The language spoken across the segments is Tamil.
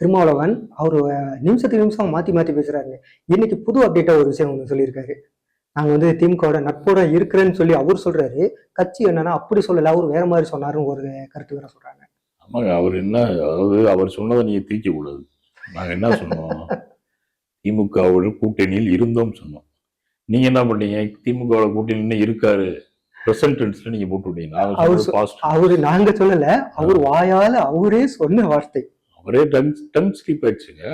திருமாவளவன் அவர் நிமிஷத்துக்கு நிமிஷம் மாத்தி மாத்தி பேசுறாருங்க. இன்னைக்கு புது அப்டேட்டா ஒரு விஷயம் ஒன்று சொல்லியிருக்காரு. நாங்க வந்து திமுகவோட நட்போட இருக்கிறேன்னு சொல்லி அவர் சொல்றாரு. கட்சி என்னன்னா அப்படி சொல்லல, அவர் வேற மாதிரி சொன்னாருன்னு ஒரு கருத்து வேற சொல்றாங்க. ஆமாங்க, அவர் என்ன, அதாவது அவர் சொன்னதை நீங்க தீர்க்க கூடாது. நாங்க என்ன சொன்னோம், திமுகவோட கூட்டணியில் இருந்தோம் சொன்னோம். நீங்க என்ன பண்ணீங்க, திமுகவோட கூட்டணின்னு இருக்காரு பிரசன்ட் டென்ஸ்ல நீங்க போட்டு விட்டீங்க. அவரு நாங்க சொல்லல, அவர் வாயால அவரே சொன்ன வார்த்தை. அவரே டங் ஸ்லிப் ஆயிடுச்சுங்க.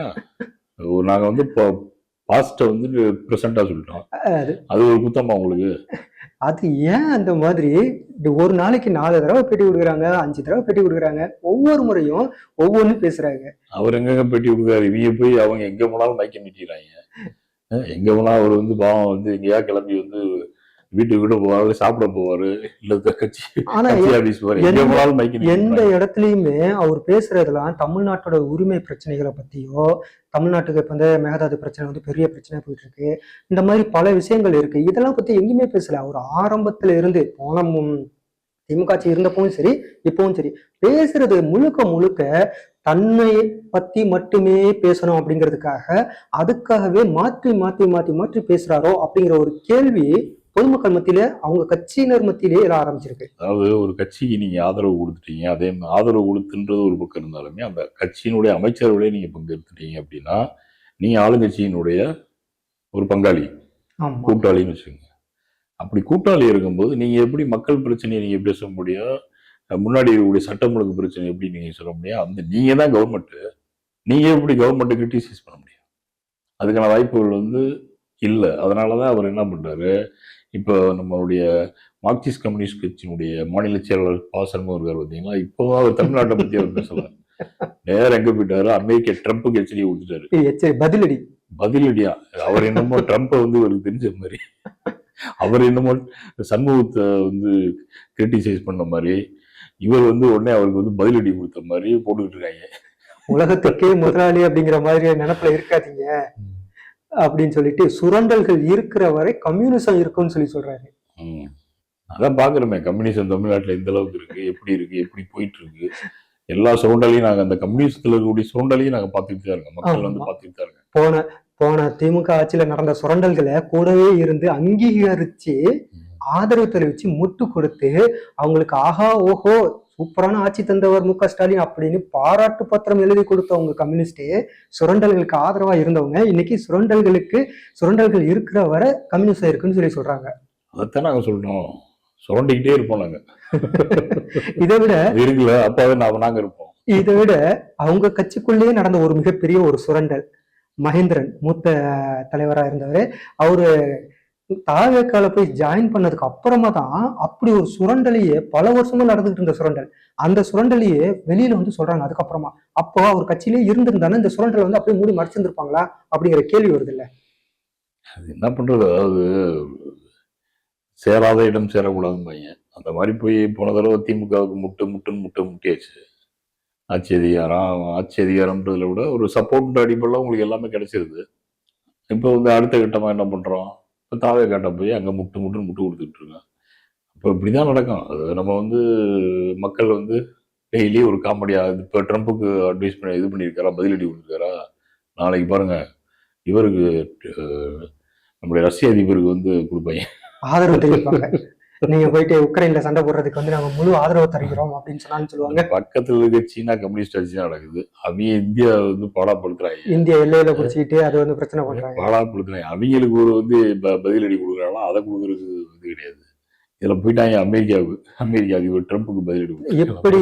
நாங்க வந்து பாஸ்ட வந்து பிரசண்டா சொல்லிட்டோம். அது ஒரு குத்தமா உங்களுக்கு? அது ஏன் அந்த மாதிரி ஒரு நாளைக்கு 4 தடவை பேட்டி கொடுக்குறாங்க, 5 தடவை பேட்டி கொடுக்குறாங்க, ஒவ்வொரு முறையும் ஒவ்வொன்றும் பேசுறாங்க. அவர் எங்க பேட்டி கொடுக்குறாரு, இவங்க போய் அவங்க எங்க போனாலும் மைக்க நிக்கிறாங்க. எங்க போனா அவர் வந்து பாவம் வந்து எங்கேயா கிளம்பி வந்து வீட்டுக்கு கூட போவாரு, சாப்பிட போவாரு, இல்ல கட்சி ஆபீஸ் போவாரு, எங்க போனாலும் மைக்க. எந்த இடத்துலயுமே அவர் பேசுறதெல்லாம் தமிழ்நாட்டோட உரிமை பிரச்சனைகளை பத்தியோ, தமிழ்நாட்டுக்கு இப்ப வந்து மேகதாது பிரச்சனை வந்து பெரிய பிரச்சனை போயிட்டு இருக்கு, இந்த மாதிரி பல விஷயங்கள் இருக்கு, இதெல்லாம் பத்தி எங்கேயுமே பேசல. அவர் ஆரம்பத்துல இருந்து போன திமுக ஆட்சி இருந்தப்பவும் சரி இப்பவும் சரி பேசுறது முழுக்க முழுக்க தன்னை பத்தி மட்டுமே பேசணும் அப்படிங்கிறதுக்காக, அதுக்காகவே மாற்றி மாற்றி மாற்றி மாற்றி பேசுறாரோ அப்படிங்கிற ஒரு கேள்வி பொதுமக்கள் மத்தியில, அவங்க கட்சியினர் மத்தியிலேயே எல்லாம் ஆரம்பிச்சிருக்கு. அதாவது ஒரு கட்சிக்கு நீங்க ஆதரவு கொடுத்துட்டீங்க, அதே ஆதரவு கொடுத்துன்றது ஒரு பக்கம் இருந்தாலுமே அந்த கட்சியினுடைய அமைச்சர்களே நீங்க பங்கெடுத்துட்டீங்க அப்படின்னா நீங்க ஆளுங்கட்சியினுடைய ஒரு பங்காளி, கூட்டாளின்னு வச்சுக்கோங்க. அப்படி கூட்டாளி இருக்கும்போது நீங்க எப்படி மக்கள் பிரச்சனையை நீங்க பேச முடியும், முன்னாடி இருக்கக்கூடிய சட்டம் ஒழுங்கு பிரச்சனை எப்படி நீங்க சொல்ல முடியும்? அந்த நீங்க தான் கவர்மெண்ட், நீங்க எப்படி கவர்மெண்ட்டை கிரிட்டிசைஸ் பண்ண முடியும்? அதுக்கான வாய்ப்புகள் வந்து இல்லை. அதனாலதான் அவர் என்ன பண்றாரு, இப்போ நம்மளுடைய மார்க்சிஸ்ட் கம்யூனிஸ்ட் கட்சியினுடைய மாநில செயலாளர் ப. சண்முகம் இருக்கார் பார்த்தீங்களா, இப்போ அவர் தமிழ்நாட்டை பத்தி அவர் பேசல, நேரம் எங்க போயிட்டாரு, அமெரிக்க ட்ரம்ப்புக்கு எச்சரிக்கை கொடுத்துட்டாரு. பதிலடியா அவர் என்னமோ ட்ரம்ப்பை வந்து இவருக்கு தெரிஞ்ச மாதிரி, அவர் என்னமோ சண்முகத்தை வந்து கிரிட்டிசைஸ் பண்ண மாதிரி, இவர் வந்து உடனே அவருக்கு வந்து பதிலடி கொடுத்த மாதிரி போட்டுக்கிட்டு இருக்காங்க. உலகத்துக்கே முதலாளி அப்படிங்கிற மாதிரி நினைப்புல இருக்காதீங்க அப்படின்னு சொல்லிட்டு, சுரண்டல்கள் இருக்கிற வரை கம்யூனிசம் இருக்குன்னு சொல்லி சொல்றாரு. அதான் பாக்குறோமே, கம்யூனிசம் தமிழ்நாட்டுல எந்த அளவுக்கு இருக்கு, எப்படி போயிட்டு இருக்கு, எல்லா சுரண்டலையும் நாங்க அந்த கம்யூனிஸ்ட்ல இருக்கக்கூடிய சுரண்டலையும் நாங்க பாத்துக்கிட்டு தான் இருக்கோம், மக்கள் வந்து பாத்துக்கிட்டு தான் இருக்காங்க. போன திமுக ஆட்சியில நடந்த சுரண்டல்களை கூடவே இருந்து அங்கீகரிச்சு ஆதரவு தெரிவிச்சு முட்டு கொடுத்து அவங்களுக்கு ஆஹா ஓஹோ சூப்பரான ஆட்சி தந்தவர் மு க ஸ்டாலின் அப்படின்னு பாராட்டு பத்திரம் எழுதி கொடுத்தவங்க கம்யூனிஸ்டே, சுரண்டல்களுக்கு ஆதரவா இருந்தவங்க இன்னைக்கு சுரண்டல்கள் இருக்கிற வரை கம்யூனிஸ்ட் இருக்குன்னு சொல்லி சொல்றாங்க. அதைத்தான் நாங்க சொல்றோம், சுரண்டிக்கிட்டே இருப்போம் நாங்க. இதை விட இருக்குல்ல, அப்பாவே நாங்க இருப்போம். இதை விட அவங்க கட்சிக்குள்ளேயே நடந்த ஒரு மிகப்பெரிய ஒரு சுரண்டல், மகேந்திரன் மூத்த தலைவராக இருந்தவர், அவரு தாவேக்கால போய் ஜாயின் பண்ணதுக்கு அப்புறமா தான் அப்படி ஒரு சுரண்டலையே பல வருஷமா நடந்துட்டு இருந்த சுரண்டல், அந்த சுரண்டலையே வெளியில வந்து சொல்றாங்க அதுக்கப்புறமா. அப்போ அவர் கட்சியிலே இருந்திருந்தானே இந்த சுரண்டல் வந்து அப்படியே மூடி மறைச்சிருந்திருப்பாங்களா அப்படிங்கிற கேள்வி வருது இல்ல. அது என்ன பண்றது, அதாவது சேராத இடம் சேரக்கூடாதுன்னு பையன் அந்த மாதிரி போய் போன தடவை திமுகவுக்கு முட்டியாச்சு. ஆட்சி அதிகாரம்ன்றதுல விட ஒரு சப்போர்ட் அடிப்படையில் உங்களுக்கு எல்லாமே கிடைச்சிருது. இப்போ வந்து அடுத்த கட்டமா என்ன பண்றோம், தாவே காட்ட போய் அங்க முட்டு கொடுத்துட்டு இருக்கோம். அப்போ இப்படிதான் நடக்கும். அது நம்ம வந்து மக்கள் வந்து டெய்லி ஒரு காமெடியா, இப்போ ட்ரம்ப்புக்கு அட்வைஸ் பண்ணி இது பண்ணியிருக்காரா, பதிலடி கொடுத்துருக்காரா, நாளைக்கு பாருங்க இவருக்கு நம்முடைய ரஷ்ய அதிபருக்கு வந்து கொடுப்பாங்க, ஆதரவு தெரிவிப்பாங்க. நீங்க போயிட்டு உக்ரைன்ல சண்டை போடுறதுக்கு வந்து நாங்க முழு ஆதரவு தருகிறோம் அப்படின்னு சொல்லுவாங்க. பக்கத்துல இருக்க சீனா கம்யூனிஸ்ட் ஆட்சி தான் நடக்குது, அவங்க இந்தியா வந்து பாடாப்படுத்துறாங்க, இந்தியா எல்லையில பிடிச்சிக்கிட்டு அது வந்து பிரச்சனை பண்றாங்க, பாடாப்படுத்துறாங்க. அவங்களுக்கு ஒரு வந்து பதிலடி கொடுக்குறாங்களா, அதை கொடுக்குறதுக்கு இது கிடையாது. இதுல போயிட்டாங்க அமெரிக்கா அதிபர் ட்ரம்ப்புக்கு பதிலடி. எப்படி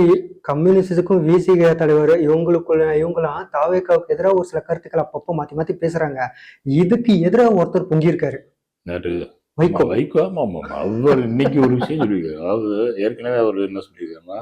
கம்யூனிஸ்டுக்கும் விசிக தலைவர் இவங்களாம் தாவேக்காவுக்கு எதிராக ஒரு சில கருத்துக்கள் அப்பப்போ மாத்தி பேசுறாங்க, இதுக்கு எதிராக ஒருத்தர் பொங்கியிருக்காரு, வைகோ. ஆமா, அவர் இன்னைக்கு ஒரு விஷயம் சொல்லியிருக்காரு. அதாவது ஏற்கனவே அவர் என்ன சொல்லியிருக்காருன்னா,